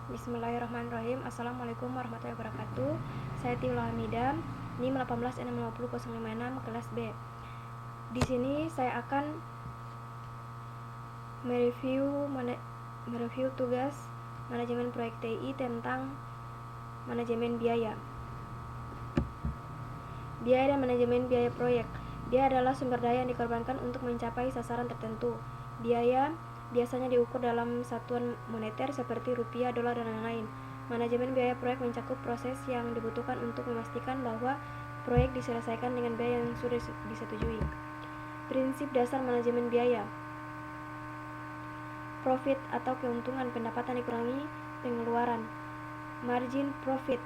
Bismillahirrahmanirrahim. Assalamualaikum warahmatullahi wabarakatuh. Saya Tiula Hamida, NIM 1865056 kelas B. Di sini saya akan mereview tugas manajemen proyek TI tentang manajemen biaya. Biaya dan manajemen biaya proyek. Biaya adalah sumber daya yang dikorbankan untuk mencapai sasaran tertentu. Biaya biasanya diukur dalam satuan moneter seperti rupiah, dolar, dan lain-lain. Manajemen biaya proyek mencakup proses yang dibutuhkan untuk memastikan bahwa proyek diselesaikan dengan biaya yang sudah disetujui. Prinsip dasar manajemen biaya. Profit atau keuntungan pendapatan dikurangi pengeluaran. Margin profit,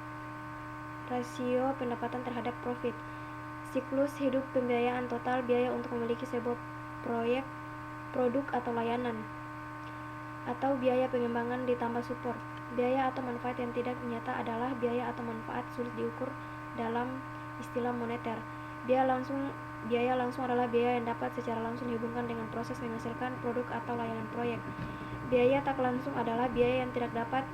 rasio pendapatan terhadap profit. Siklus hidup pembiayaan total biaya untuk memiliki sebuah proyek, produk atau layanan, atau biaya pengembangan ditambah support. Biaya atau manfaat yang tidak nyata adalah biaya atau manfaat sulit diukur dalam istilah moneter. Biaya langsung adalah biaya yang dapat secara langsung dihubungkan dengan proses menghasilkan produk atau layanan proyek. Biaya tak langsung adalah biaya yang tidak dapat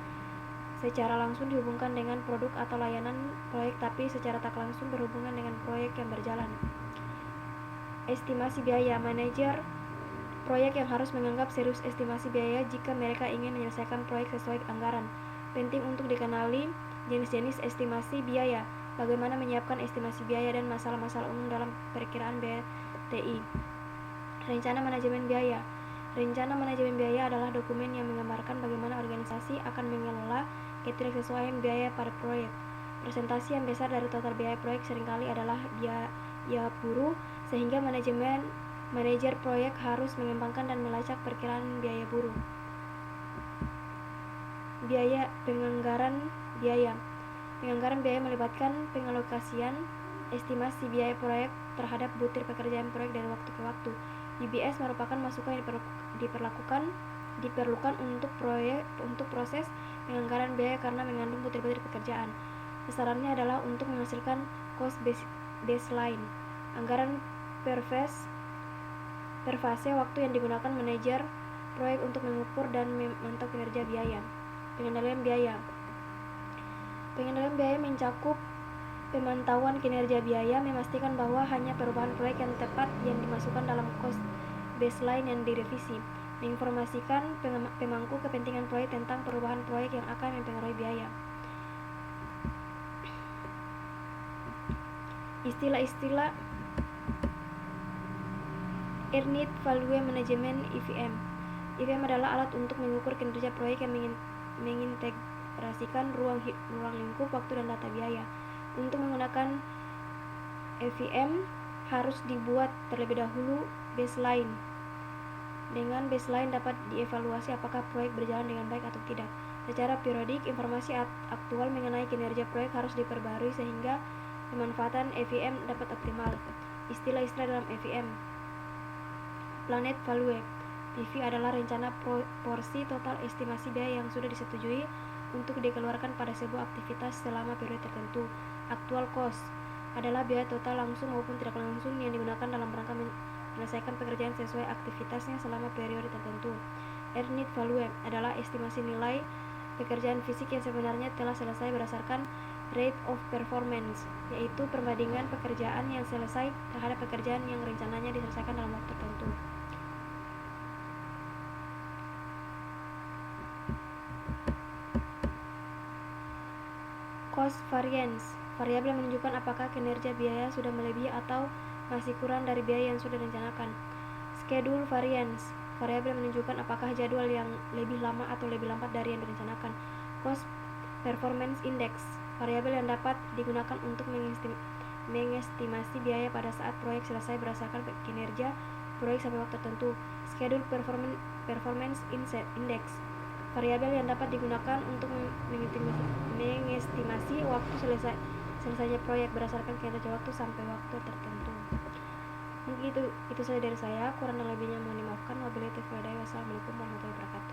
secara langsung dihubungkan dengan produk atau layanan proyek tapi secara tak langsung berhubungan dengan proyek yang berjalan. Estimasi biaya. Manajer proyek yang harus menganggap serius estimasi biaya jika mereka ingin menyelesaikan proyek sesuai anggaran. Penting untuk dikenali jenis-jenis estimasi biaya, bagaimana menyiapkan estimasi biaya dan masalah-masalah umum dalam perkiraan biaya TI. Rencana manajemen biaya. Rencana manajemen biaya adalah dokumen yang menggambarkan bagaimana organisasi akan mengelola ketidaksesuaian biaya pada proyek. Presentasi yang besar dari total biaya proyek seringkali adalah biaya buruh, sehingga manajer proyek harus mengembangkan dan melacak perkiraan biaya buruh. Penganggaran biaya. Penganggaran biaya melibatkan pengalokasian estimasi biaya proyek terhadap butir pekerjaan proyek dari waktu ke waktu. UBS merupakan masukan yang diperlukan untuk proses penganggaran biaya karena mengandung butir-butir pekerjaan. Sasarannya adalah untuk menghasilkan cost baseline, anggaran per fase waktu yang digunakan manajer proyek untuk mengukur dan memantau kinerja biaya. Pengendalian biaya. Pengendalian biaya mencakup pemantauan kinerja biaya, memastikan bahwa hanya perubahan proyek yang tepat yang dimasukkan dalam cost baseline yang direvisi, menginformasikan pemangku kepentingan proyek tentang perubahan proyek yang akan mempengaruhi biaya. Istilah-istilah Earned Value Management (EVM). EVM adalah alat untuk mengukur kinerja proyek yang mengintegrasikan ruang lingkup, waktu, dan data biaya. Untuk menggunakan EVM harus dibuat terlebih dahulu baseline. Dengan baseline dapat dievaluasi apakah proyek berjalan dengan baik atau tidak. Secara periodik, informasi aktual mengenai kinerja proyek harus diperbarui sehingga pemanfaatan EVM dapat optimal. Istilah-istilah dalam EVM. Planet Value. PV adalah rencana porsi total estimasi biaya yang sudah disetujui untuk dikeluarkan pada sebuah aktivitas selama periode tertentu. Actual cost adalah biaya total langsung maupun tidak langsung yang digunakan dalam rangka menyelesaikan pekerjaan sesuai aktivitasnya selama periode tertentu. Earned Value adalah estimasi nilai pekerjaan fisik yang sebenarnya telah selesai berdasarkan rate of performance, yaitu perbandingan pekerjaan yang selesai terhadap pekerjaan yang rencananya diselesaikan dalam waktu tertentu. Cost variance, variabel yang menunjukkan apakah kinerja biaya sudah melebihi atau masih kurang dari biaya yang sudah direncanakan. Schedule variance, variabel yang menunjukkan apakah jadwal yang lebih lama atau lebih lambat dari yang direncanakan. Cost performance index, variabel yang dapat digunakan untuk mengestimasi biaya pada saat proyek selesai berdasarkan kinerja proyek sampai waktu tertentu. Schedule performance index, variabel yang dapat digunakan untuk mengestimasi waktu selesainya proyek berdasarkan kinerja waktu sampai waktu tertentu. Mungkin itu saja dari saya, kurang dan lebihnya mohon dimaafkan. Wabillahi taufiq wal hidayah. Wassalamualaikum warahmatullahi wabarakatuh.